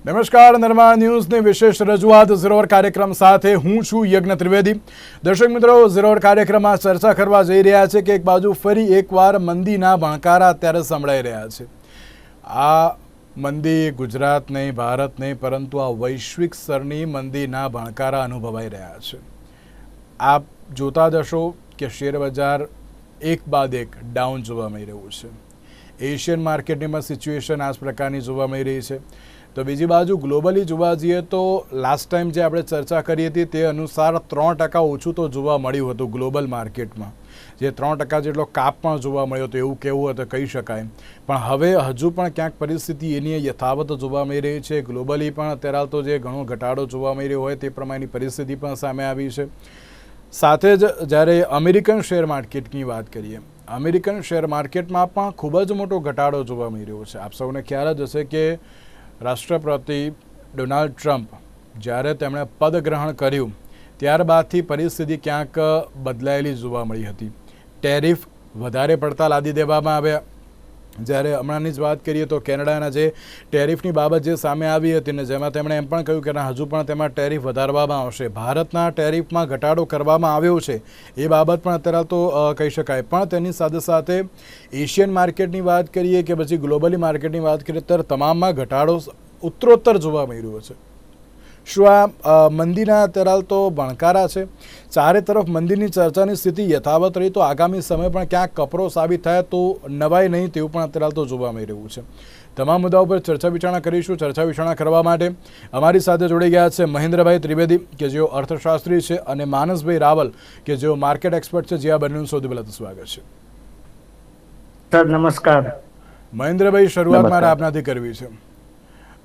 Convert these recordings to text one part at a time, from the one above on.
નમસ્કાર, નિર્માણ ન્યૂઝની વિશેષ રજૂઆત ઝીરોઅવર કાર્યક્રમ સાથે હું છું યજ્ઞ ત્રિવેદી. દર્શક મિત્રો, ઝીરોઅવર કાર્યક્રમમાં ચર્ચા કરવા જઈ રહ્યા છે કે એક બાજુ ફરી એકવાર મંદીના ભણકારા અત્યારે સંભળાઈ રહ્યા છે. આ મંદી ગુજરાત નહીં, ભારત નહીં, પરંતુ આ વૈશ્વિક સ્તરની મંદીના ભણકારા અનુભવાઈ રહ્યા છે. આપ જોતા જશો કે શેર બજાર એક બાદ એક ડાઉન જોવા મળી રહ્યું છે. એશિયન માર્કેટમાં સિચ્યુએશન આ જ પ્રકારની જોવા મળી રહી છે. તો બીજી બાજુ ગ્લોબલી જોવા જઈએ તો લાસ્ટ ટાઈમ જે આપણે ચર્ચા કરી હતી તે અનુસાર 3% ઓછું તો જોવા મળ્યું હતું ગ્લોબલ માર્કેટમાં, જે 3% જેટલો કાપ પણ જોવા મળ્યો હતો એવું કહેવું હતું કહી શકાય. પણ હવે હજુ પણ ક્યાંક પરિસ્થિતિ એની યથાવત જોવા મળી રહી છે. ગ્લોબલી પણ અત્યારે તો જે ઘણો ઘટાડો જોવા મળી રહ્યો હોય તે પ્રમાણેની પરિસ્થિતિ પણ સામે આવી છે. સાથે જ જ્યારે અમેરિકન શેર માર્કેટની વાત કરીએ, અમેરિકન શેર માર્કેટમાં પણ ખૂબ જ મોટો ઘટાડો જોવા મળી રહ્યો છે. આપ સૌને ખ્યાલ જ હશે કે રાષ્ટ્રપતિ ડોનાલ્ડ ટ્રમ્પ જ્યારે તેમણે પદગ્રહણ કર્યું ત્યારબાદથી પરિસ્થિતિ ક્યાંક બદલાયેલી જોવા મળી હતી. ટેરિફ વધારે પડતા લાદી દેવામાં આવ્યા. જ્યારે હમણાંની જ વાત કરીએ તો કેનેડાના જે ટેરિફની બાબત જે સામે આવી હતી ને જેમાં તેમણે એમ પણ કહ્યું કે હજુ પણ તેમાં ટેરિફ વધારવામાં આવશે. ભારતના ટેરિફમાં ઘટાડો કરવામાં આવ્યો છે એ બાબત પણ અત્યારે તો કહી શકાય. પણ તેની સાથે સાથે એશિયન માર્કેટની વાત કરીએ કે પછી ગ્લોબલી માર્કેટની વાત કરીએ ત્યારે તમામમાં ઘટાડો ઉત્તરોત્તર જોવા મળી રહ્યો છે. શું આ મંદીના અત્યારે તો ભણકારા છે? ચારે તરફ મંદીની ચર્ચાની સ્થિતિ યથાવત રહી તો આગામી સમય પણ ક્યાંક કપરો સાબિત થાય તો નવાઈ નહીં તેવું પણ અત્યારે તો જોવા મળી રહ્યું છે. તમામ મુદ્દાઓ પર ચર્ચા વિચારણા કરીશું. ચર્ચા વિચારણા કરવા માટે અમારી સાથે જોડાઈ ગયા છે મહેન્દ્રભાઈ ત્રિવેદી કે જેઓ અર્થશાસ્ત્રી છે અને માનસભાઈ રાવલ કે જેઓ માર્કેટ એક્સપર્ટ છે. જે આ બંનેનું સૌથી પહેલાં તો સ્વાગત છે. સર નમસ્કાર. મહેન્દ્રભાઈ, શરૂઆત મારે આપનાથી કરવી છે.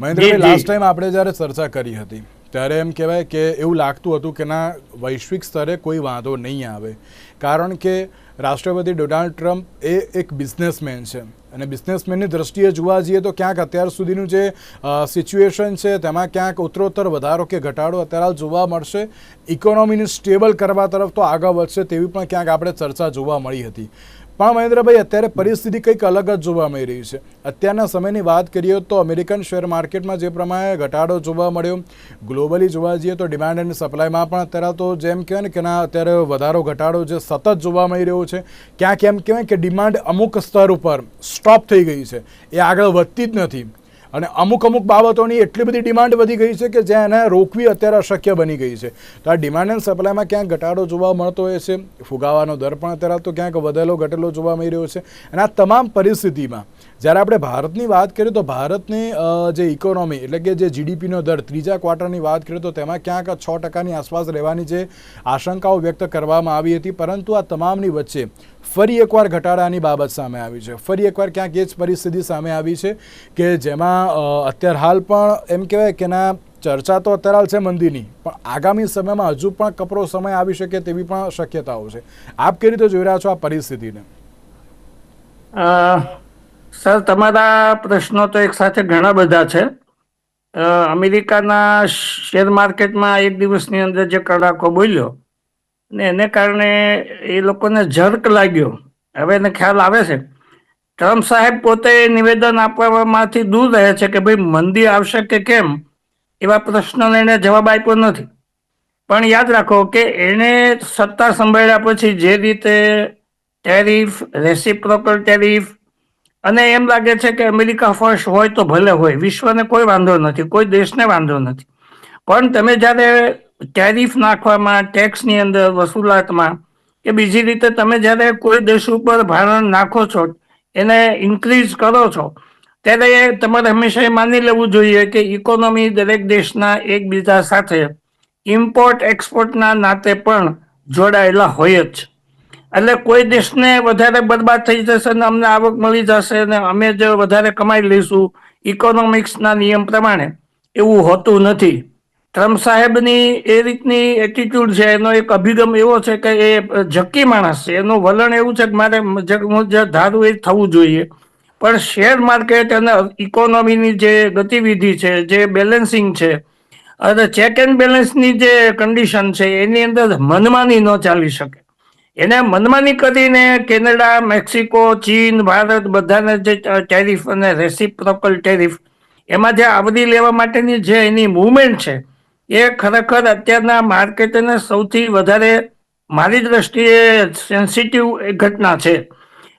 મહેન્દ્રભાઈ, લાસ્ટ ટાઈમ આપણે જ્યારે ચર્ચા કરી હતી ત્યારે એમ કહેવાય કે એવું લાગતું હતું કે ના વૈશ્વિક સ્તરે કોઈ વાંધો નહીં આવે, કારણ કે રાષ્ટ્રપતિ ડોનાલ્ડ ટ્રમ્પ એ એક બિઝનેસમેન છે અને બિઝનેસમેનની દ્રષ્ટિએ જોવા જઈએ તો ક્યાંક અત્યાર સુધીનું જે સિચ્યુએશન છે તેમાં ક્યાંક ઉત્તરોત્તર વધારો કે ઘટાડો અત્યારે જોવા મળશે. ઇકોનોમીને સ્ટેબલ કરવા તરફ તો આગળ વધશે તેવી પણ ક્યાંક આપણે ચર્ચા જોવા મળી હતી. પણ મહેન્દ્રભાઈ, અત્યારે પરિસ્થિતિ કંઈક અલગ જ જોવા મળી રહી છે. અત્યારના સમયની વાત કરીએ તો અમેરિકન શેર માર્કેટમાં જે પ્રમાણે ઘટાડો જોવા મળ્યો, ગ્લોબલી જોવા જઈએ તો ડિમાન્ડ અને સપ્લાયમાં પણ અત્યારે તો જેમ કહેવાય ને કે ના અત્યારે વધારો ઘટાડો જે સતત જોવા મળી રહ્યો છે. ક્યાંક એમ કહેવાય કે ડિમાન્ડ અમુક સ્તર ઉપર સ્ટોપ થઈ ગઈ છે, એ આગળ વધતી જ નથી. અને અમુક બાબતોની એટલી બધી ડિમાન્ડ વધી ગઈ છે કે જ્યાં એને રોકવી અત્યારે અશક્ય બની ગઈ છે. તો આ ડિમાન્ડ એન્ડ સપ્લાયમાં ક્યાંક ઘટાડો જોવા મળતો હોય છે. ફુગાવાનો દર પણ અત્યારે તો ક્યાંક વધેલો ઘટેલો જોવા મળી રહ્યો છે. અને આ તમામ પરિસ્થિતિમાં જ્યારે આપણે ભારતની વાત કરીએ તો ભારતની જે ઇકોનોમી એટલે કે જે જીડીપીનો દર ત્રીજા ક્વાર્ટરની વાત કરીએ તો તેમાં ક્યાંક 6% આસપાસ રહેવાની જે આશંકાઓ વ્યક્ત કરવામાં આવી હતી. પરંતુ આ તમામની વચ્ચે ફરી એકવાર ઘટાડાની બાબત સામે આવી છે. ફરી એકવાર ક્યાંક એ જ પરિસ્થિતિ સામે આવી છે કે જેમાં અત્યારે હાલ પણ એમ કહેવાય કે ના ચર્ચા તો અત્યારે હાલ છે મંદીની, પણ આગામી સમયમાં હજુ પણ કપરો સમય આવી શકે તેવી પણ શક્યતાઓ છે. આપ કઈ રીતે જોઈ રહ્યા છો આ પરિસ્થિતિને? સર, તમારા પ્રશ્નો તો એક સાથે ઘણા બધા છે. અમેરિકાના શેર માર્કેટમાં એક દિવસની અંદર જે કડાકો બોલ્યો ને એને કારણે એ લોકોને ઝર્ક લાગ્યો. હવે એને ખ્યાલ આવે છે. ટ્રમ્પ સાહેબ પોતે નિવેદન આપવામાંથી દૂર રહે છે કે ભાઈ મંદી આવશે કે કેમ એવા પ્રશ્નોને એને જવાબ આપ્યો નથી. પણ યાદ રાખો કે એણે સત્તા સંભાળ્યા પછી જે રીતે ટેરિફ, રેસિપ્રોકલ ટેરિફ અને એમ લાગે છે કે અમેરિકા ફર્સ્ટ હોય તો ભલે હોય, વિશ્વને કોઈ વાંધો નથી, કોઈ દેશને વાંધો નથી. પણ તમે જ્યારે ટેરિફ નાખવામાં, ટેક્સની અંદર વસૂલાતમાં કે બીજી રીતે તમે જ્યારે કોઈ દેશ ઉપર ભારણ નાખો છો, એને ઇન્ક્રીઝ કરો છો, ત્યારે તમારે હંમેશા એ માની લેવું જોઈએ કે ઇકોનોમી દરેક દેશના એકબીજા સાથે ઇમ્પોર્ટ એક્સપોર્ટના નાતે પણ જોડાયેલા હોય જ. એટલે કોઈ દેશને વધારે બરબાદ થઈ જશે ને અમને આવક મળી જશે ને અમે જ વધારે કમાઈ લઈશું ઇકોનોમિક્સના નિયમ પ્રમાણે, એવું હોતું નથી. ટ્રમ્પ સાહેબની એ રીતની એટીટ્યુડ છે, એનો એક અભિગમ એવો છે કે એ જક્કી માણસ છે. એનું વલણ એવું છે કે મારે હું જે ધારું એ થવું જોઈએ. પણ શેર માર્કેટ અને ઇકોનોમીની જે ગતિવિધિ છે, જે બેલેન્સિંગ છે અને ચેક એન્ડ બેલેન્સની જે કન્ડિશન છે એની અંદર મનમાની ન ચાલી શકે. એને મનમાની કરીને કેનેડા, મેક્સિકો, ચીન, ભારત બધાને જે ટેરિફ અને રેસિપ્રોકલ ટેરિફ એમાં જે આવરી લેવા માટેની જે એની મૂવમેન્ટ છે એ ખરેખર અત્યારના માર્કેટને સૌથી વધારે મારી દ્રષ્ટિએ સેન્સિટિવ ઘટના છે.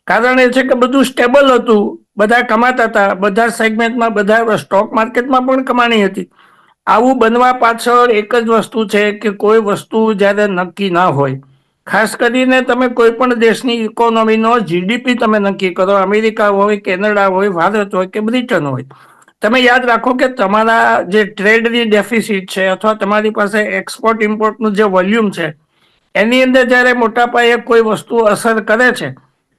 કારણ એ છે કે બધું સ્ટેબલ હતું, બધા કમાતા હતા, બધા સેગમેન્ટમાં, બધા સ્ટોક માર્કેટમાં પણ કમાણી હતી. આવું બનવા પાછળ એક જ વસ્તુ છે કે કોઈ વસ્તુ જ્યારે નક્કી ના હોય, ખાસ કરીને તમે કોઈ પણ દેશની ઇકોનોમીનો જીડીપી તમે નક્કી કરો, અમેરિકા હોય, કેનેડા હોય, ભારત હોય કે બ્રિટન હોય, તમે યાદ રાખો કે તમારા જે ટ્રેડની ડેફિસિટ છે અથવા તમારી પાસે એક્સપોર્ટ ઇમ્પોર્ટનું જે વોલ્યુમ છે એની અંદર જ્યારે મોટા પાયે કોઈ વસ્તુ અસર કરે છે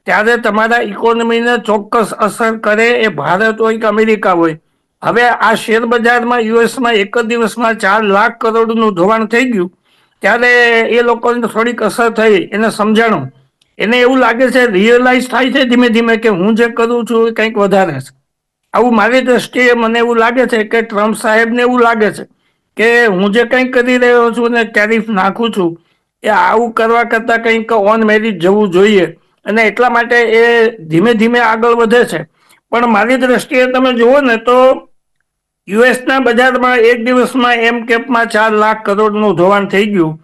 ત્યારે તમારા ઇકોનોમીને ચોક્કસ અસર કરે, એ ભારત હોય કે અમેરિકા હોય. હવે આ શેર બજારમાં યુએસમાં એક જ દિવસમાં 4 લાખ કરોડનું ધોવાણ થઈ ગયું ત્યારે એ લોકોને થોડીક અસર થઈ, એને સમજાણું, એને એવું લાગે છે, રિયલાઇઝ થાય છે ધીમે ધીમે કે હું જે કરું છું એ કંઈક વધારે છે. આવું મારી દ્રષ્ટિએ મને એવું લાગે છે કે ટ્રમ્પ સાહેબને એવું લાગે છે કે હું જે કંઈક કરી રહ્યો છું ને ટેરિફ નાખું છું એ આવું કરવા કરતાં કંઈક ઓન મેરિટ જવું જોઈએ, અને એટલા માટે એ ધીમે ધીમે આગળ વધે છે. પણ મારી દ્રષ્ટિએ તમે જુઓ ને તો યુએસના બજારમાં એક દિવસમાં એમ કેપમાં 4 લાખ કરોડનું ધોવાણ થઈ ગયું.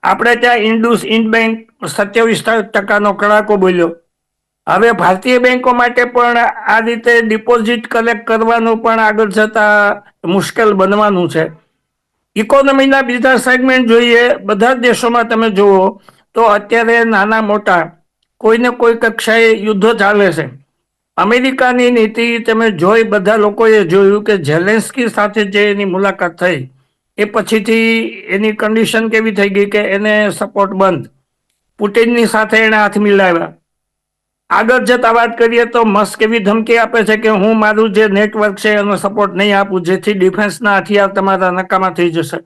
આપણે ત્યાં ઇન્ડુસ ઇન્ડ બેંક 27% કડાકો બોલ્યો. હવે ભારતીય બેંકો માટે પણ આ રીતે ડિપોઝિટ કલેક્ટ કરવાનું પણ આગળ જતા મુશ્કેલ બનવાનું છે. ઇકોનોમીના બીજા સેગમેન્ટ જોઈએ, બધા જ દેશોમાં તમે જુઓ તો અત્યારે નાના મોટા કોઈને કોઈ કક્ષાએ યુદ્ધો ચાલે છે. અમેરિકાની નીતિ તમે જોઈ, બધા લોકોએ જોયું કે ઝેલેન્સ્કી સાથે જે એની મુલાકાત થઈ એ પછીથી એની કન્ડિશન કેવી થઈ ગઈ કે એને સપોર્ટ બંધ. પુટિનની સાથે એને હાથ મિલાવ્યા. આગળ જતા વાત કરીએ તો મસ્ક એવી ધમકી આપે છે કે હું મારું જે નેટવર્ક છે એનો સપોર્ટ નહીં આપું, જેથી ડિફેન્સના હથિયાર તમારા નકામા થઈ જશે.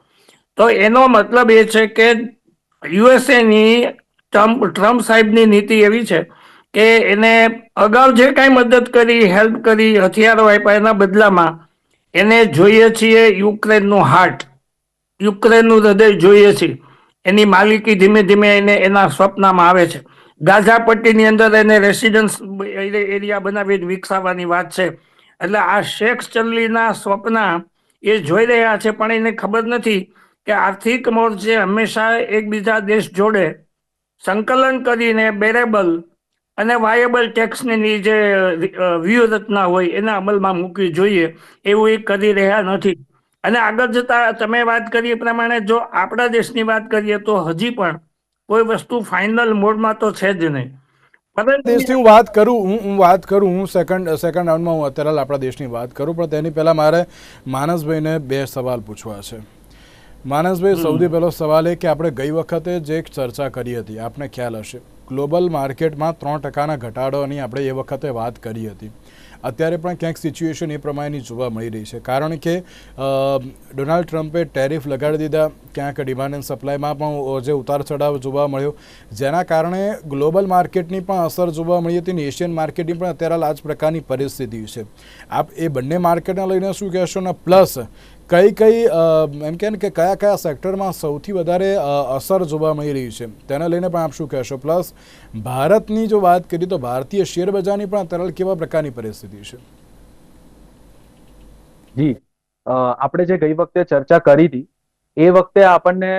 તો એનો મતલબ એ છે કે યુએસએની ટ્રમ્પ સાહેબની નીતિ એવી છે કે એને અગાઉ જે કાંઈ મદદ કરી, હેલ્પ કરી, હથિયારો આપ્યા, એના બદલામાં એને જોઈએ છીએ યુક્રેનનું હાર્ટ, યુક્રેનનું હૃદય જોઈએ છે. એની માલિકી ધીમે ધીમે એને એના સ્વપ્નમાં આવે છે. ગાઝા પટ્ટીની અંદર એને રેસિડન્સ એરિયા બનાવી વિકસાવવાની વાત છે. એટલે આ શેખ ચલ્લીના સ્વપ્ના એ જોઈ રહ્યા છે, પણ એને ખબર નથી કે આર્થિક મોરચે હંમેશા એકબીજા દેશ જોડે સંકલન કરીને બેરેબલ અને વાયેબલ ટેક્સની જે વ્યૂહરચના હોય એને અમલમાં મૂકવી જોઈએ. એવું એ કરી રહ્યા નથી. અને આગળ જતા તમે વાત કરી એ પ્રમાણે જો આપણા દેશની વાત કરીએ તો હજી પણ કોઈ વસ્તુ ફાઇનલ મોડમાં તો છે જ નહીં. દેશની હું વાત કરું, હું સેકન્ડ રાઉન્ડમાં હું અત્યારે આપણા દેશની વાત કરું, પણ તેની પહેલાં મારે માનસભાઈને 2 સવાલ પૂછવા છે. માનસભાઈ, સૌથી પહેલો સવાલ એ કે આપણે ગઈ વખતે જે એક ચર્ચા કરી હતી, આપને ખ્યાલ હશે, ગ્લોબલ માર્કેટમાં 3% ઘટાડોની આપણે એ વખતે વાત કરી હતી. અત્યારે પણ ક્યાંક સિચ્યુએશન એ પ્રમાણેની જોવા મળી રહી છે, કારણ કે ડોનાલ્ડ ટ્રમ્પે ટેરિફ લગાડી દીધા, ક્યાંક ડિમાન્ડ એન્ડ સપ્લાયમાં પણ જે ઉતાર ચઢાવ જોવા મળ્યો, જેના કારણે ગ્લોબલ માર્કેટની પણ અસર જોવા મળી હતી અને એશિયન માર્કેટની પણ અત્યારે આ જ પ્રકારની પરિસ્થિતિ છે. આપ એ બંને માર્કેટને લઈને શું કહેશો ને પ્લસ કઈ એમ કે ને કે કયા સેક્ટરમાં સૌથી વધારે અસર જોવા મળી રહી છે તેને લઈને પણ આપ શું કહેશો? પ્લસ ભારતની જો વાત કરીએ તો ભારતીય શેર બજારની પણ અત્યારે કેવા પ્રકારની પરિસ્થિતિ છે? જી, આપણે જે ગઈ વખતે ચર્ચા કરી હતી એ વખતે આપણને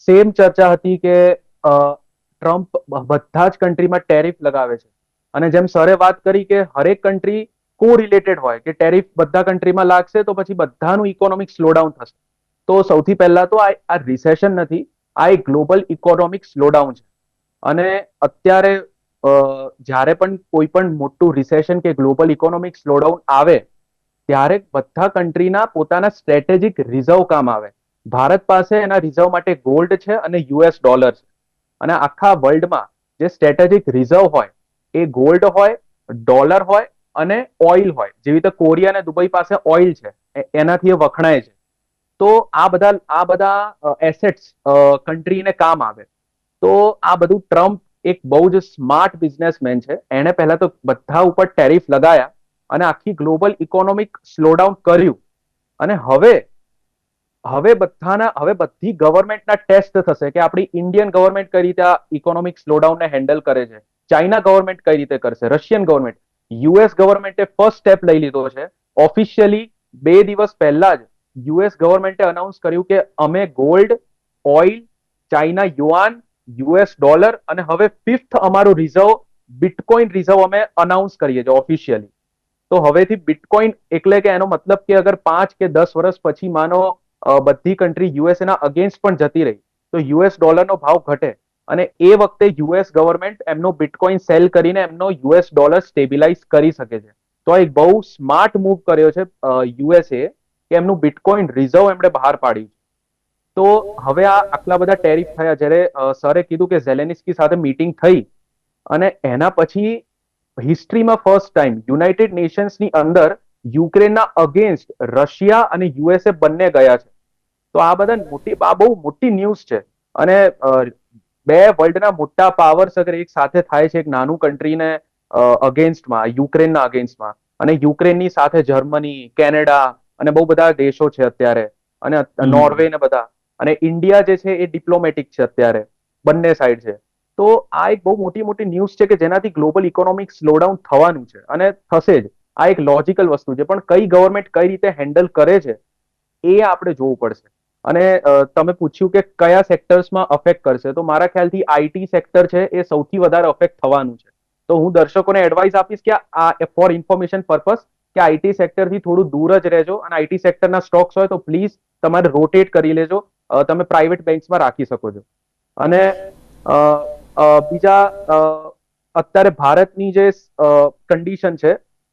સેમ ચર્ચા હતી કે ટ્રમ્પ બધા જ કન્ટ્રીમાં ટેરિફ લગાવે છે, અને જેમ સરે વાત કરી કે હરેક કન્ટ્રી કોરિલેટેડ હોય કે ટેરિફ બધા કન્ટ્રીમાં લાગશે તો પછી બધાનું ઇકોનોમિક સ્લોડાઉન થશે. તો સૌથી પહેલા તો આ રિસેશન નથી, આ એક ગ્લોબલ ઇકોનોમિક સ્લોડાઉન છે. અને અત્યારે જ્યારે પણ કોઈ પણ મોટું રિસેશન કે ગ્લોબલ ઇકોનોમિક સ્લોડાઉન આવે ત્યારે બધા કન્ટ્રીના પોતાના સ્ટ્રેટેજિક રિઝર્વ કામ આવે. ભારત પાસે એના રિઝર્વ માટે ગોલ્ડ છે અને યુએસ ડોલર છે, અને આખા વર્લ્ડમાં જે સ્ટ્રેટેજિક રિઝર્વ હોય એ ગોલ્ડ હોય, ડોલર હોય અને ઓઇલ હોય. જેવી રીતે કોરિયા અને દુબઈ પાસે ઓઇલ છે, એનાથી એ વખણાય છે. તો આ બધા એસેટ્સ કન્ટ્રીને કામ આવે. તો આ બધું ટ્રમ્પ એક બહુ જ સ્માર્ટ બિઝનેસમેન છે. એણે પહેલા તો બધા ઉપર ટેરિફ લગાયા અને આખી ગ્લોબલ ઇકોનોમિક સ્લોડાઉન કર્યું. અને હવે બધી ગવર્મેન્ટના ટેસ્ટ થશે કે આપણી ઇન્ડિયન ગવર્મેન્ટ કઈ રીતે આ ઇકોનોમિક સ્લોડાઉનને હેન્ડલ કરે છે, ચાઇના ગવર્મેન્ટ કઈ રીતે કરશે, રશિયન ગવર્મેન્ટ, યુએસ ગવર્મેન્ટે ફર્સ્ટ સ્ટેપ લઈ લીધો છે ઓફિશિયલી 2 દિવસ પહેલા જ યુએસ ગવર્મેન્ટે અનાઉન્સ કર્યું કે અમે gold, oil, China yuan, US dollar અને હવે 5th અમારું રિઝર્વ બિટકોઇન રિઝર્વ અમે અનાઉન્સ કરીએ છીએ ઓફિશિયલી. તો હવેથી બિટકોઇન એટલે કે એનો મતલબ કે અગર 5 કે 10 વર્ષ પછી માનો બધી કન્ટ્રી યુએસ ના અગેન્સ્ટ પણ જતી રહી તો યુએસ ડોલરનો ભાવ ઘટે અને એ વખતે યુએસ ગવર્મેન્ટ એમનો બિટકોઇન સેલ કરીને એમનો યુએસ ડોલર સ્ટેબિલાઇઝ કરી શકે છે. તો એક બહુ સ્માર્ટ મૂવ કર્યો છે યુએસએ કે એમનું બિટકોઇન રિઝર્વ એમણે બહાર પાડ્યું. તો હવે આ આટલા બધા ટેરિફ થયા જ્યારે સરે કીધું કે ઝેલેનિસ્કી સાથે મીટિંગ થઈ અને એના પછી હિસ્ટ્રીમાં ફર્સ્ટ ટાઈમ યુનાઇટેડ નેશન્સની અંદર યુક્રેનના અગેન્સ્ટ રશિયા અને યુએસએ બંને ગયા છે. તો આ બધા બહુ મોટી ન્યૂઝ છે અને બે વર્લ્ડના મોટા પાવર્સ અગર એક સાથે થાય છે એક નાનું કન્ટ્રીને અગેન્સ્ટમાં, યુક્રેનના અગેન્સ્ટમાં, અને યુક્રેનની સાથે જર્મની, કેનેડા અને બહુ બધા દેશો છે અત્યારે, અને નોર્વે ને બધા, અને ઇન્ડિયા જે છે એ ડિપ્લોમેટિક છે અત્યારે, બંને સાઈડ છે. તો આ એક બહુ મોટી મોટી ન્યૂઝ છે કે જેનાથી ગ્લોબલ ઇકોનોમિક સ્લોડાઉન થવાનું છે અને થશે જ. આ એક લોજિકલ વસ્તુ છે, પણ કઈ ગવર્મેન્ટ કઈ રીતે હેન્ડલ કરે છે એ આપણે જોવું પડશે. અને તમે પૂછ્યું કે કયા સેક્ટર્સમાં અફેક્ટ કરશે, તો મારા ખ્યાલથી આઈટી સેક્ટર છે એ સૌથી વધારે અફેક્ટ થવાનું છે. તો હું દર્શકોને એડવાઇસ આપીશ કે આ ફોર ઇન્ફોર્મેશન પર્પઝ કે આઈટી સેક્ટરથી થોડું દૂર જ રહેજો અને આઈટી સેક્ટરના સ્ટોક્સ હોય તો પ્લીઝ તમારે રોટેટ કરી લેજો. તમે પ્રાઇવેટ બેંક્સમાં રાખી શકો છો. અને બીજા અત્યારે ભારતની જે કન્ડિશન છે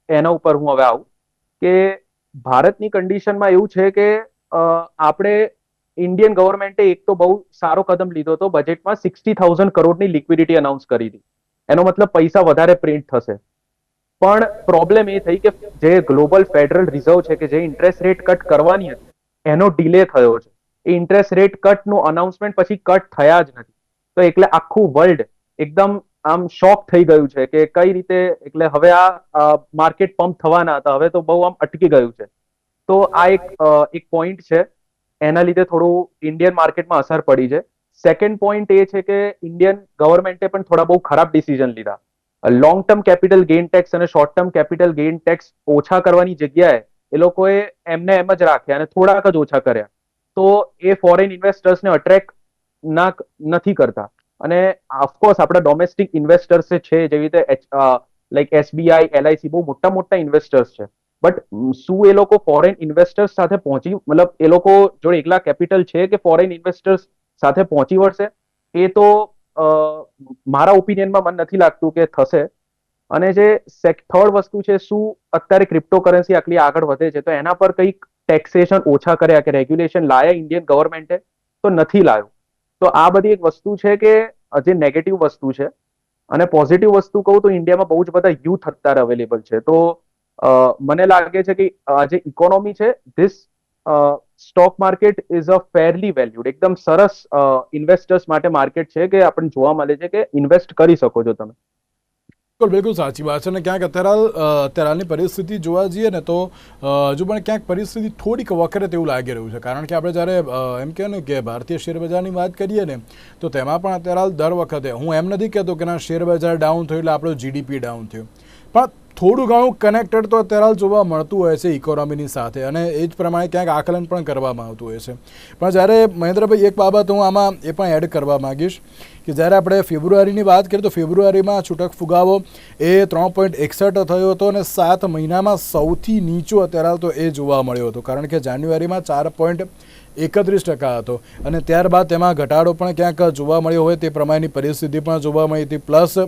એના ઉપર હું હવે આવું કે ભારતની કન્ડિશનમાં એવું છે કે આપણે ઇન્ડિયન ગવર્મેન્ટે એક તો બહુ સારો કદમ લીધો હતો, બજેટમાં 60,000 કરોડની લિક્વિડિટી અનાઉન્સ કરી હતી. એનો મતલબ પૈસા વધારે પ્રિન્ટ થશે. પણ પ્રોબ્લેમ એ થઈ કે જે ગ્લોબલ ફેડરલ રિઝર્વ છે કે જે ઇન્ટરેસ્ટ રેટ કટ કરવાની હતી એનો ડિલે થયો છે. એ ઇન્ટરેસ્ટ રેટ કટનું અનાઉન્સમેન્ટ પછી કટ થયા જ નથી. તો એટલે આખું વર્લ્ડ એકદમ આમ શોક થઈ ગયું છે કે કઈ રીતે, એટલે હવે આ માર્કેટ પમ્પ થવાના હતા, હવે તો બહુ આમ અટકી ગયું છે. તો આ એક પોઈન્ટ છે, એના લીધે થોડું ઇન્ડિયન માર્કેટમાં અસર પડી છે. સેકન્ડ પોઈન્ટ એ છે કે ઇન્ડિયન ગવર્મેન્ટે પણ થોડા બહુ ખરાબ ડિસિઝન લીધા. Long term capital gain tax અને short term capital gain tax ઓછા કરવાની જગ્યાએ એ લોકોએ એમને એમ જ રાખ્યા અને થોડાક જ ઓછા કર્યા. તો એ ફોરેન ઇન્વેસ્ટર્સને અટ્રેક્ટ નથી કરતા. અને ઓફકોર્સ આપણા ડોમેસ્ટિક ઇન્વેસ્ટર્સ છે જેવી રીતે લાઈક એસબીઆઈ, એલઆઈસી બહુ મોટા મોટા ઇન્વેસ્ટર્સ છે. બટ શું એ લોકો ફોરેન ઇન્વેસ્ટર્સ સાથે મતલબ એ લોકો જોડે એકલા કેપિટલ છે કે ફોરેન ઇન્વેસ્ટર્સ સાથે પહોંચી વળશે? એ તો મારા ઓપિનિયનમાં મને નથી લાગતું કે થશે. અને જે થર્ડ વસ્તુ છે, શું અત્યારે ક્રિપ્ટોકરન્સી આટલી આગળ વધે છે તો એના પર કંઈક ટેક્સેશન ઓછા કર્યા કે રેગ્યુલેશન લાયા ઇન્ડિયન ગવર્મેન્ટે? તો નથી લાવ્યું. તો આ બધી એક વસ્તુ છે કે જે નેગેટિવ વસ્તુ છે. અને પોઝિટિવ વસ્તુ કહું તો ઇન્ડિયામાં બહુ જ બધા યુથ અત્યારે અવેલેબલ છે. તો મને લાગે છે કે આ જે ઇકોનોમી છે, this stock market is a ફેરલી valued, એકદમ સરસ ઇન્વેસ્ટર્સ માટે માર્કેટ છે કે આપણને જોવા મળે છે કે ઇન્વેસ્ટ કરી શકો છો તમે. બિલકુલ સાચી વાત છે. અને ક્યાંક અત્યારની પરિસ્થિતિ જોવા જઈએ ને તો હજુ પણ ક્યાંક પરિસ્થિતિ થોડીક વખરે તેવું લાગી રહ્યું છે. કારણ કે આપણે જ્યારે એમ કહે ને કે ભારતીય શેરબજારની વાત કરીએ ને તો તેમાં પણ અત્યારે દર વખતે, હું એમ નથી કહેતો કે ના શેરબજાર ડાઉન થયું એટલે આપણું જીડીપી ડાઉન થયું, પણ થોડું ઘણું કનેક્ટેડ તો અત્યારે જોવા મળતું હોય છે ઇકોનોમીની સાથે, અને એ જ પ્રમાણે ક્યાંક આકલન પણ કરવામાં આવતું હોય છે. પણ જ્યારે મહેન્દ્રભાઈ એક બાબત હું આમાં એ પણ એડ કરવા માગીશ કે જ્યારે આપણે ફેબ્રુઆરીની વાત કરીએ તો ફેબ્રુઆરીમાં છૂટક ફુગાવો એ 3.61 થયો હતો અને 7 મહિનામાં સૌથી નીચો અત્યારે તો એ જોવા મળ્યો હતો. કારણ કે જાન્યુઆરીમાં 4.31% હતો અને ત્યારબાદ તેમાં ઘટાડો પણ ક્યાંક જોવા મળ્યો હોય તે પ્રમાણેની પરિસ્થિતિ પણ જોવા મળી હતી. પ્લસ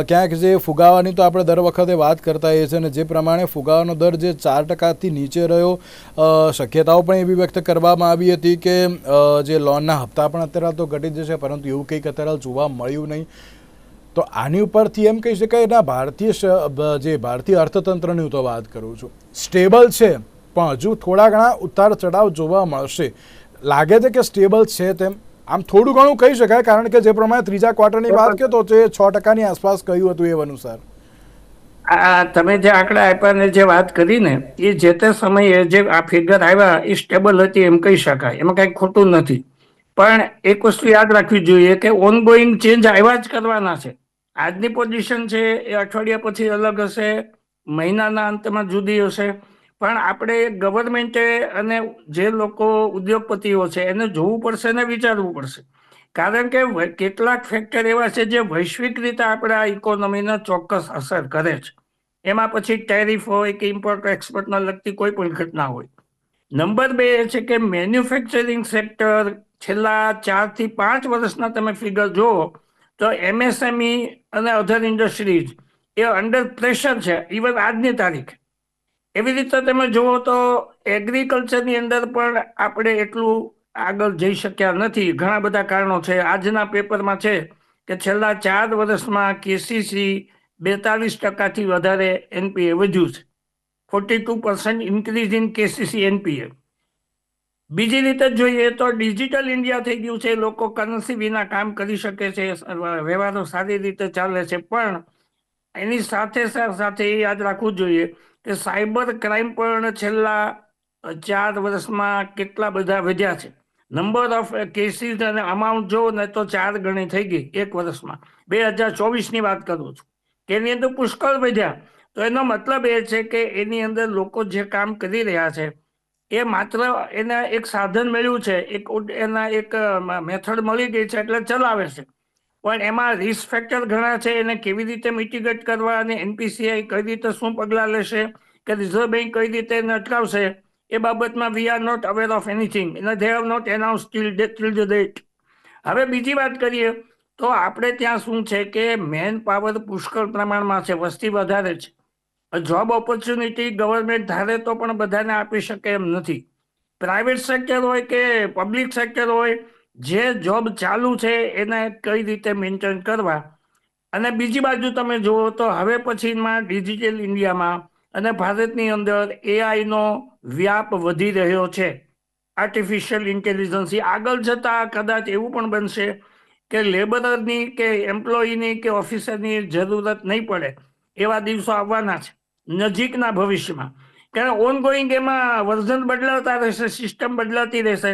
ક્યાંક જે ફુગાવાની તો આપણે દર વખતે વાત કરતા હોઈએ છીએ અને જે પ્રમાણે ફુગાવાનો દર જે 4%થી નીચે રહ્યો, શક્યતાઓ પણ એવી વ્યક્ત કરવામાં આવી હતી કે જે લોનના હપ્તા પણ અત્યારે તો ઘટી જશે, પરંતુ એવું કંઈક અત્યારે જોવા મળ્યું નહીં. તો આની ઉપરથી એમ કહી શકાય ના ભારતીય અર્થતંત્રની હું તો વાત કરું છું, સ્ટેબલ છે પણ હજુ થોડા ઘણા ઉતાર ચઢાવ જોવા મળશે. લાગે છે કે સ્ટેબલ છે તેમ આમ થોડું ઘણું કહી શકાય, કારણ કે જે પ્રમાણે ત્રીજા ક્વાર્ટરની વાત કરીએ તો તે 6%ની આસપાસ કહ્યું હતું એ અનુસાર. આ તમે જે આંકડા આપ્યા ને જે વાત કરી ને એ જે તે સમયે જે આ ફિગર આવ્યા એ સ્ટેબલ હતી એમ કહી શકાય, એમાં કંઈ ખોટું નથી. પણ એક વસ્તુ યાદ રાખવી જોઈએ કે ઓનગોઈંગ ચેન્જ આવ્યા જ કરવાના છે. આજની પોઝિશન છે એ અઠવાડિયા પછી અલગ હશે, મહિનાના અંતમાં જુદી હશે, પણ આપણે ગવર્મેન્ટે અને જે લોકો ઉદ્યોગપતિઓ છે એને જોવું પડશે ને વિચારવું પડશે. કારણ કે કેટલાક ફેક્ટર એવા છે જે વૈશ્વિક રીતે આપણા ઇકોનોમીને ચોક્કસ અસર કરે છે. એમાં પછી ટેરિફ હોય કે ઇમ્પોર્ટ એક્સપોર્ટને લગતી કોઈ પણ ઘટના હોય. નંબર 2 એ છે કે મેન્યુફેક્ચરિંગ સેક્ટર છેલ્લા 4 થી 5 વર્ષના તમે ફિગર જુઓ તો MSME અને અધર ઇન્ડસ્ટ્રીઝ એ અંડર પ્રેશર છે ઇવન આજની તારીખે. એવી રીતે તમે જુઓ તો એગ્રીકલ્ચરની અંદર પણ આપણે એટલું આગળ જઈ શક્યા નથી. ઘણા બધા કારણો છે. આજના પેપરમાં છે કે છેલ્લા 4 વર્ષમાં KCC 42% વધારે NPA વધ્યું છે. 42% ઇન્ક્રીઝ ઇન KCC NPA. બીજી રીતે જોઈએ તો ડિજિટલ ઇન્ડિયા થઈ ગયું છે. લોકો કરન્સી વિના કામ કરી શકે છે, વ્યવહારો સારી રીતે ચાલે છે. પણ એની સાથે સાથે એ યાદ રાખવું જોઈએ કે સાયબર ક્રાઇમ પણ છેલ્લા 4 વર્ષમાં કેટલા બધા વધ્યા છે. નંબર ઓફ કેસીસ અને અમાઉન્ટ જો ને તો 4 ગણી થઈ ગઈ એક વર્ષમાં. 2024ની વાત કરું છું કે એની અંદર પુષ્કળ વધ્યા. તો એનો મતલબ એ છે કે એની અંદર લોકો જે કામ કરી રહ્યા છે એ માત્ર એના એક સાધન મળ્યું છે, એના એક મેથડ મળી ગઈ છે એટલે ચલાવે છે. પણ એમાં રિસ્ક ફેક્ટર ઘણા છે. એને કેવી રીતે મિટિગેટ કરવા અને NPCI કઈ રીતે શું પગલાં લેશે કે રિઝર્વ બેંક કઈ રીતે એને અટકાવશે એ બાબતમાં we are not aware of anything. They have not announce till the date. હવે બીજી વાત કરીએ તો આપણે ત્યાં શું છે કે મેન પાવર પુષ્કળ પ્રમાણમાં છે, વસ્તી વધારે છે. જોબ ઓપોર્ચ્યુનિટી ગવર્મેન્ટ ધારે તો પણ બધાને આપી શકે એમ નથી. પ્રાઇવેટ સેક્ટર હોય કે પબ્લિક સેક્ટર હોય, જે જોબ ચાલુ છે એને કઈ રીતે મેન્ટેન કરવા. અને બીજી બાજુ તમે જુઓ તો હવે પછીમાં ડિજિટલ ઇન્ડિયામાં અને ભારતની અંદર AI નો વ્યાપ વધી રહ્યો છે. આર્ટિફિશિયલ ઇન્ટેલિજન્સ આગળ જતા કદાચ એવું પણ બનશે કે લેબરની કે એમ્પ્લોયની કે ઓફિસરની જરૂરત નહીં પડે એવા દિવસો આવવાના છે નજીકના ભવિષ્યમાં. કારણ ઓનગોઈંગ એમાં વર્ઝન બદલાતા રહેશે, સિસ્ટમ બદલાતી રહેશે.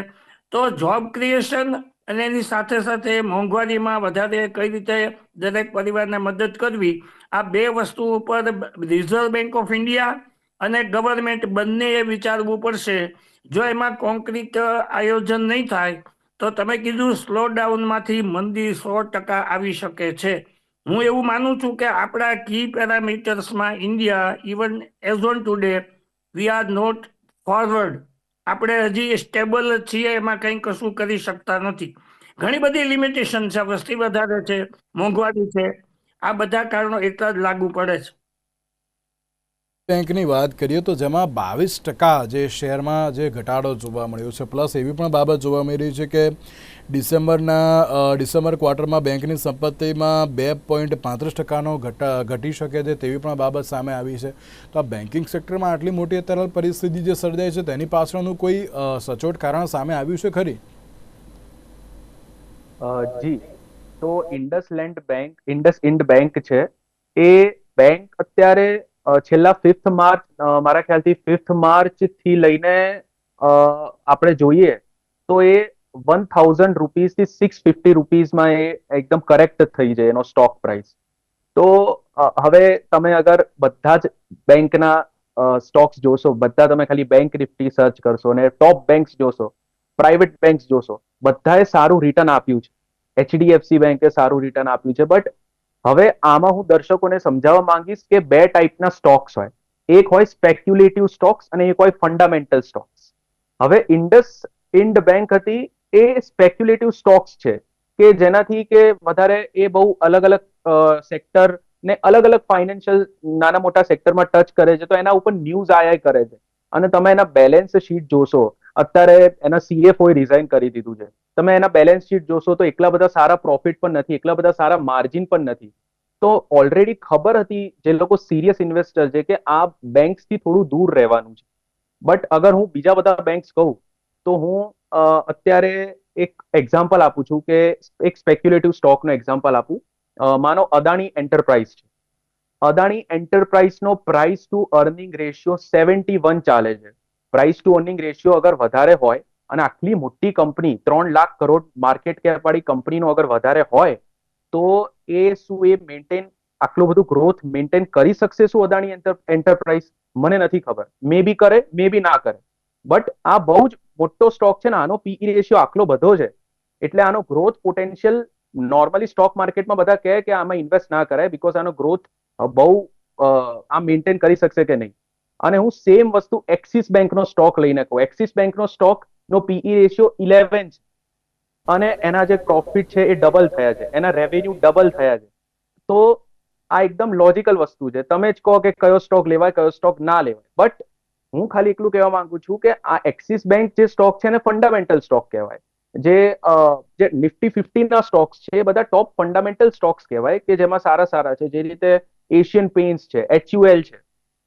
તો જોબ ક્રિએશન અને એની સાથે સાથે મોંઘવારીમાં વધારે કઈ રીતે દરેક પરિવારને મદદ કરવી, આ 2 વસ્તુ ઉપર રિઝર્વ બેંક ઓફ ઇન્ડિયા અને ગવર્મેન્ટ બંનેએ વિચારવું પડશે. જો એમાં કોન્ક્રીટ આયોજન નહીં થાય તો તમે કીધું સ્લો ડાઉનમાંથી મંદી 100% આવી શકે છે. હું એવું માનું છું કે આપણા કી પેરામીટર્સમાં India even as on today we are not forward. આપણે હજી સ્ટેબલ છીએ, એમાં કંઈ કશું કરી શકતા નથી. ઘણી બધી લિમિટેશન છે, વસ્તી વધારે છે, મોંઘવારી છે. આ બધા કારણો એટલા જ લાગુ પડે છે. બેંકની વાત કરીએ તો જેમાં 22% જે શેરમાં જે ઘટાડો જોવા મળ્યો છે. પ્લસ એવી પણ બાબત જોવા મળી રહી છે કે ડિસેમ્બર ક્વાર્ટરમાં બેંકની સંપત્તિમાં 2.35%નો ઘટી શકે છે તેવી પણ બાબત સામે આવી છે. તો આ બેન્કિંગ સેક્ટરમાં આટલી મોટી અત્યારે પરિસ્થિતિ જે સર્જાય છે તેની પાછળનું કોઈ સચોટ કારણ સામે આવ્યું છે ખરી? જી, તો ઇન્ડસઇન્ડ બેંક છે એ બેંક અત્યારે છેલ્લા 5th માર્ચ, મારા ખ્યાલથી 5th માર્ચ થી લઈને આપણે જોઈએ તો એ 1000 રૂપીઝથી 650 રૂપીઝમાં એ એકદમ કરેક્ટ થઈ જાય એનો સ્ટોક પ્રાઇસ. તો હવે તમે અગર બધા જ બેંકના સ્ટોક્સ જોશો, બધા તમે ખાલી બેંક નિફ્ટી સર્ચ કરશો અને ટોપ બેંક્સ જોશો, પ્રાઇવેટ બેંક્સ જોશો, બધાએ સારું રિટર્ન આપ્યું છે. HDFC બેંકે સારું રિટર્ન આપ્યું છે. બટ હવે આમાં હું દર્શકોને સમજાવવા માંગીશ કે 2 ટાઈપના સ્ટોક્સ હોય. એક હોય સ્પેક્યુલેટિવ સ્ટોક્સ અને એક હોય ફંડામેન્ટલ સ્ટોક્સ. હવે ઇન્ડસઇન્ડ બેંક હતી એ સ્પેક્યુલેટિવ સ્ટોક્સ છે કે જેનાથી કે વધારે એ બહુ અલગ અલગ સેક્ટર ને અલગ અલગ ફાઇનાન્શિયલ નાના મોટા સેક્ટરમાં ટચ કરે છે. તો એના ઉપર ન્યૂઝ આયા કરે છે અને તમે એના બેલેન્સ શીટ જોશો, અત્યારે એના CFOએ રિઝાઇન કરી દીધું છે. તમે એના બેલેન્સ શીટ જોશો તો એટલા બધા સારા પ્રોફિટ પણ નથી, એટલા બધા સારા માર્જિન પણ નથી. તો ઓલરેડી ખબર હતી જે લોકો સિરિયસ ઇન્વેસ્ટર છે કે આ બેંક્સથી થોડું દૂર રહેવાનું છે. બટ અગર હું બીજા બધા બેંક્સ કહું તો હું અત્યારે એક એક્ઝામ્પલ આપું છું કે એક સ્પેક્યુલેટિવ સ્ટોકનો એક્ઝામ્પલ આપું. માનો અદાણી એન્ટરપ્રાઇઝ છે. અદાણી એન્ટરપ્રાઇઝનો પ્રાઇસ ટુ અર્નિંગ રેશિયો 71 ચાલે છે. પ્રાઇસ ટુ અર્નિંગ રેશિયો અગર વધારે હોય અને આટલી મોટી company 3 lakh crore market cap વાળી કંપનીનો અગર વધારે હોય તો એ શું એ મેન્ટેન આટલું બધું ગ્રોથ મેન્ટેન કરી શકશે શું અદાણી એન્ટરપ્રાઇઝ? મને નથી ખબર. મે બી કરે, મે બી ના કરે. બટ આ બહુ જ મોટો સ્ટોક છે ને, આનો પીઈ રેશિયો આટલો બધો છે, એટલે આનો ગ્રોથ પોટેન્શિયલ નોર્મલી સ્ટોક માર્કેટમાં બધા કહે કે આમાં ઇન્વેસ્ટ ના કરાય બીકોઝ આનો ગ્રોથ બહુ આ મેન્ટેન કરી શકશે કે નહીં. અને હું સેમ વસ્તુ એક્સિસ બેંકનો સ્ટોક લઈને કહું. એક્સિસ બેંકનો સ્ટોક નો પીઈ રેશિયો 11 છે અને એના જે પ્રોફિટ છે એ ડબલ થયા છે, એના રેવન્યુ ડબલ થયા છે. તો આ એકદમ લોજિકલ વસ્તુ છે. તમે જ કહો કે કયો સ્ટોક લેવાય, કયો સ્ટોક ના લેવાય. બટ હું ખાલી એટલું કહેવા માંગુ છું કે આ એક્સિસ બેંક જે સ્ટોક છે ને ફંડામેન્ટલ સ્ટોક કહેવાય. જે નિફ્ટી 50 ના સ્ટોક્સ છે એ બધા ટોપ ફંડામેન્ટલ સ્ટોક્સ કહેવાય કે જેમાં સારા સારા છે, જે રીતે એશિયન પેઇન્ટ્સ છે, HUL છે,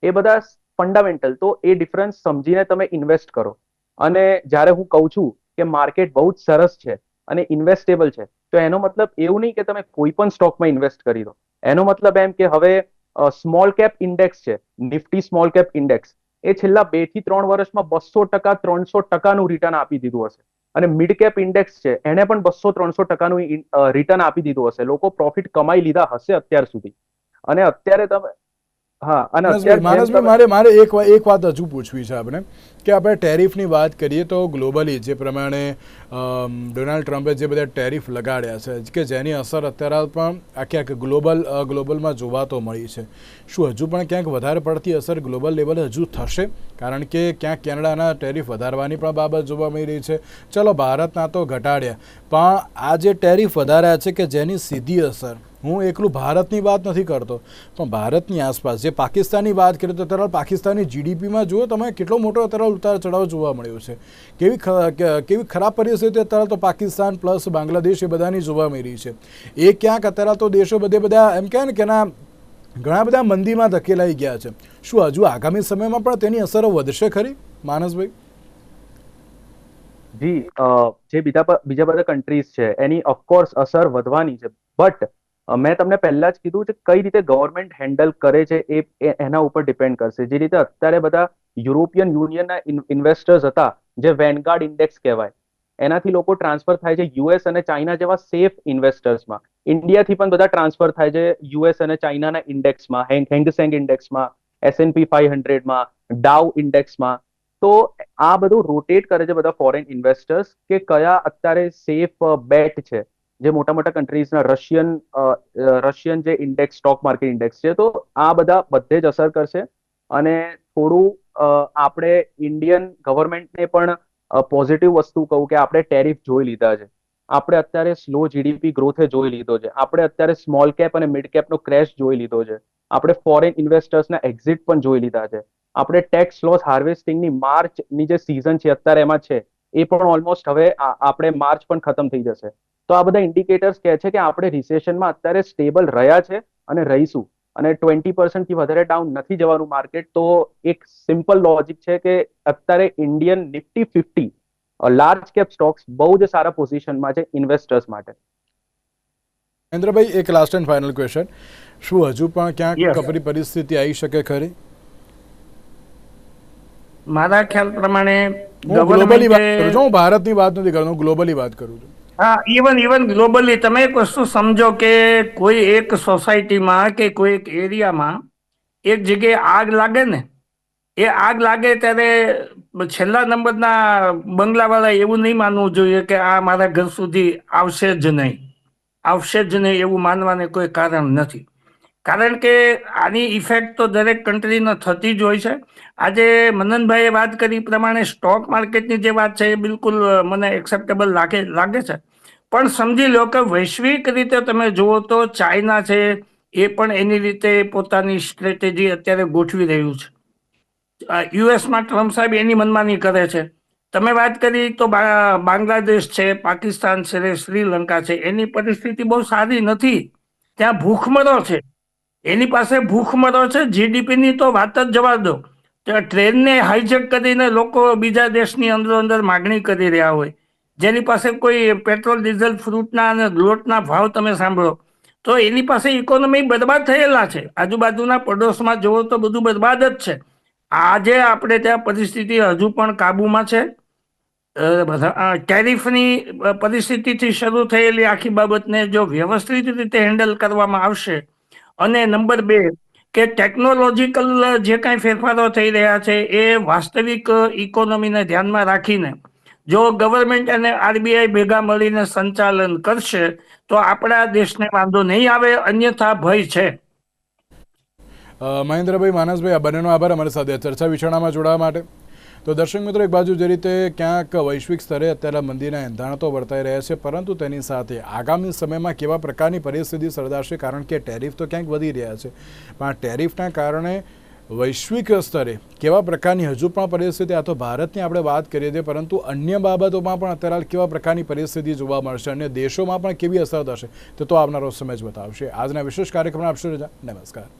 એ બધા ફંડામેન્ટલ. તો એ ડિફરન્સ સમજીને તમે ઇન્વેસ્ટ કરો. અને જ્યારે હું કહું છું કે માર્કેટ બહુ જ સરસ છે અને ઇન્વેસ્ટેબલ છે, તો એનો મતલબ એવું નહીં કે તમે કોઈ પણ સ્ટોકમાં ઇન્વેસ્ટ કરી દો. એનો મતલબ એમ કે હવે સ્મોલ કેપ ઇન્ડેક્સ છે, નિફ્ટી સ્મોલ કેપ ઇન્ડેક્સ, એ છેલ્લા 2 થી 3 વર્ષમાં 200%, 300%નું રિટર્ન આપી દીધું હશે. અને મિડ કેપ ઇન્ડેક્સ છે, એને પણ 200-300%નું રિટર્ન આપી દીધું હશે. લોકો પ્રોફિટ કમાઈ લીધા હશે અત્યાર સુધી. અને અત્યારે તમે માનસભાઈ, મારે એક વાત હજુ પૂછવી છે આપણે, કે આપણે ટેરિફની વાત કરીએ તો ગ્લોબલી જે પ્રમાણે ડોનાલ્ડ ટ્રમ્પે જે બધા ટેરિફ લગાડ્યા છે કે જેની અસર અત્યારે પણ આખી ગ્લોબલમાં જોવા તો મળી છે, શું હજુ પણ ક્યાંક વધારે પડતી અસર ગ્લોબલ લેવલે હજુ થશે? કારણ કે ક્યાંક કેનેડાના ટેરિફ વધારવાની પણ બાબત જોવા મળી રહી છે. ચલો, ભારતના તો ઘટાડ્યા, પણ આ જે ટેરિફ વધાર્યા છે કે જેની સીધી અસર, હું એકલું ભારતની વાત નથી કરતો, પણ ભારતની આસપાસ જે પાકિસ્તાનની વાત કરીએ તો અત્યારે પાકિસ્તાનની જીડીપીમાં જુઓ તમે કેટલો મોટો અત્યારે ઉતાર ચઢાવ જોવા મળ્યો છે. કેવી ખરાબ પરિસ્થિતિ અત્યારે તો પાકિસ્તાન પ્લસ બાંગ્લાદેશ એ બધાની જોવા મળી રહી છે. એ ક્યાંક અત્યારે તો દેશો બધા એમ કહે ને કે ના ઘણા બધા મંદીમાં ધકેલાઈ ગયા છે. શું હજુ આગામી સમયમાં પણ તેની અસરો વધશે ખરી, માનસભાઈ? જી, જે બીજા બધા કન્ટ્રીઝ છે એની ઓફકોર્સ અસર વધવાની છે. બટ મેં તમને પહેલા જ કીધું છે કઈ રીતે ગવર્મેન્ટ હેન્ડલ કરે છે એ એના ઉપર ડિપેન્ડ કરશે. જે રીતે અત્યારે બધા યુરોપિયન યુનિયનના ઇન્વેસ્ટર્સ હતા, જે વેનગાર્ડ ઇન્ડેક્સ કહેવાય, એનાથી લોકો ટ્રાન્સફર થાય છે યુએસ અને ચાઇના જેવા સેફ ઇન્વેસ્ટર્સમાં. ઇન્ડિયાથી પણ બધા ટ્રાન્સફર થાય છે યુએસ અને ચાઇનાના ઇન્ડેક્સમાં, હેંગસેંગ ઇન્ડેક્સમાં, S&P 500માં, ડાઉ ઇન્ડેક્સમાં. તો આ બધું રોટેટ કરે છે બધા ફોરેન ઇન્વેસ્ટર્સ કે કયા અત્યારે સેફ બેટ છે. જે મોટા મોટા કન્ટ્રીઝના રશિયન જે ઇન્ડેક્સ, સ્ટોક માર્કેટ ઇન્ડેક્સ છે, તો આ બધા બધે જ અસર કરશે. અને થોડું આપણે ઇન્ડિયન ગવર્મેન્ટને પણ પોઝિટિવ વસ્તુ કહું કે આપણે ટેરિફ જોઈ લીધા છે. આપણે અત્યારે સ્લો જીડીપી ગ્રોથે જોઈ લીધો છે. આપણે અત્યારે સ્મોલ કેપ અને મિડ કેપનો ક્રેશ જોઈ લીધો છે. આપણે ફોરેન ઇન્વેસ્ટર્સના એક્ઝિટ પણ જોઈ લીધા છે. આપણે ટેક્સ લોસ હાર્વેસ્ટિંગની માર્ચની જે સિઝન છે અત્યારે એમાં છે, એ પણ ઓલમોસ્ટ હવે આપણે માર્ચ પણ ખતમ થઈ જશે. તો આ બધા ઇન્ડિકેટર્સ કહે છે કે આપણે રિસેશનમાં અત્યારે સ્ટેબલ રહ્યા છે અને રહીશું, અને 20% થી વધારે ડાઉન નથી જવાનું માર્કેટ. તો એક સિમ્પલ લોજિક છે કે અત્યારે Indian Nifty 50 large cap stocks બહુ જ સારા પોઝિશનમાં છે ઇન્વેસ્ટર્સ માટે. મહેન્દ્રભાઈ, એક લાસ્ટ એન્ડ ફાઇનલ ક્વેશ્ચન, શું હજુ પણ ક્યાંક કપરી પરિસ્થિતિ આવી શકે ખરી? મારા ખ્યાલ પ્રમાણે ગ્લોબલી વાત કરું છું, હું ભારતની વાત નથી કરતો, હું ગ્લોબલી વાત કરું છું. હા, ઇવન ગ્લોબલી તમે એક વસ્તુ સમજો કે કોઈ એક સોસાયટીમાં કે કોઈ એક એરિયામાં એક જગ્યાએ આગ લાગે ને, એ આગ લાગે ત્યારે છેલ્લા નંબરના બંગલાવાળા એવું નહીં માનવું જોઈએ કે આ મારા ઘર સુધી આવશે જ નહીં એવું માનવાને કોઈ કારણ નથી. કારણ કે આની ઇફેક્ટ તો દરેક કન્ટ્રીને થતી જ હોય છે. આજે મનનભાઈએ વાત કરી પ્રમાણે સ્ટોક માર્કેટની જે વાત છે એ બિલકુલ મને એક્સેપ્ટેબલ લાગે છે. પણ સમજી લો કે વૈશ્વિક રીતે તમે જુઓ તો ચાઇના છે, એ પણ એની રીતે પોતાની સ્ટ્રેટેજી અત્યારે ગોઠવી રહ્યું છે. યુએસમાં ટ્રમ્પ સાહેબ એની મનમાની કરે છે. તમે વાત કરી તો બાંગ્લાદેશ છે, પાકિસ્તાન છે, શ્રીલંકા છે, એની પરિસ્થિતિ બહુ સારી નથી. ત્યાં ભૂખમરો છે, એની પાસે ભૂખમરો છે. જીડીપીની તો વાત જ જવા દો. ટ્રેનને હાઈજેક કરીને લોકો બીજા દેશની અંદર માગણી કરી રહ્યા હોય, જેની પાસે કોઈ પેટ્રોલ ડીઝલ ફ્રૂટના અને લોટના ભાવ તમે સાંભળો તો એની પાસે ઇકોનોમી બરબાદ થયેલા છે. આજુબાજુના પડોશમાં જુઓ તો બધું બરબાદ જ છે. આજે આપણે ત્યાં પરિસ્થિતિ હજુ પણ કાબુમાં છે. ટેરિફની પરિસ્થિતિથી શરૂ થયેલી આખી બાબતને જો વ્યવસ્થિત રીતે હેન્ડલ કરવામાં આવશે અને નંબર 2 કે ટેકનોલોજીકલ જે કાંઈ ફેરફારો થઈ રહ્યા છે એ વાસ્તવિક ઇકોનોમીને ધ્યાનમાં રાખીને જો ગવર્મેન્ટ અને આરબીઆઈ ભેગા મળીને સંચાલન કરશે તો આપણા દેશને વાંધો નહીં આવે, અન્યથા ભય છે. મહેન્દ્રભાઈ, માનસભાઈ, આ બંનેનો આભાર અમારી સાથે ચર્ચા વિચારણામાં જોડાવા માટે. તો દર્શક મિત્રો, એક બાજુ જે રીતે ક્યાંક વૈશ્વિક સ્તરે અત્યારે મંદીના એંધાણ તો વર્તાઈ રહ્યા છે, પરંતુ તેની સાથે આગામી સમયમાં કેવા પ્રકારની પરિસ્થિતિ સર્જાશે, કારણ કે ટેરિફ તો ક્યાંક વધી રહ્યા છે, પણ આ ટેરિફના કારણે વૈશ્વિક સ્તરે કેવા પ્રકારની હજુ પણ પરિસ્થિતિ, આ તો ભારતની આપણે વાત કરીએ છીએ, પરંતુ અન્ય બાબતોમાં પણ અત્યારે કેવા પ્રકારની પરિસ્થિતિ જોવા મળશે, અન્ય દેશોમાં પણ કેવી અસર થશે તે તો આવનારો સમય જ બતાવશે. આજના વિશેષ કાર્યક્રમમાં આપશો રજા. નમસ્કાર.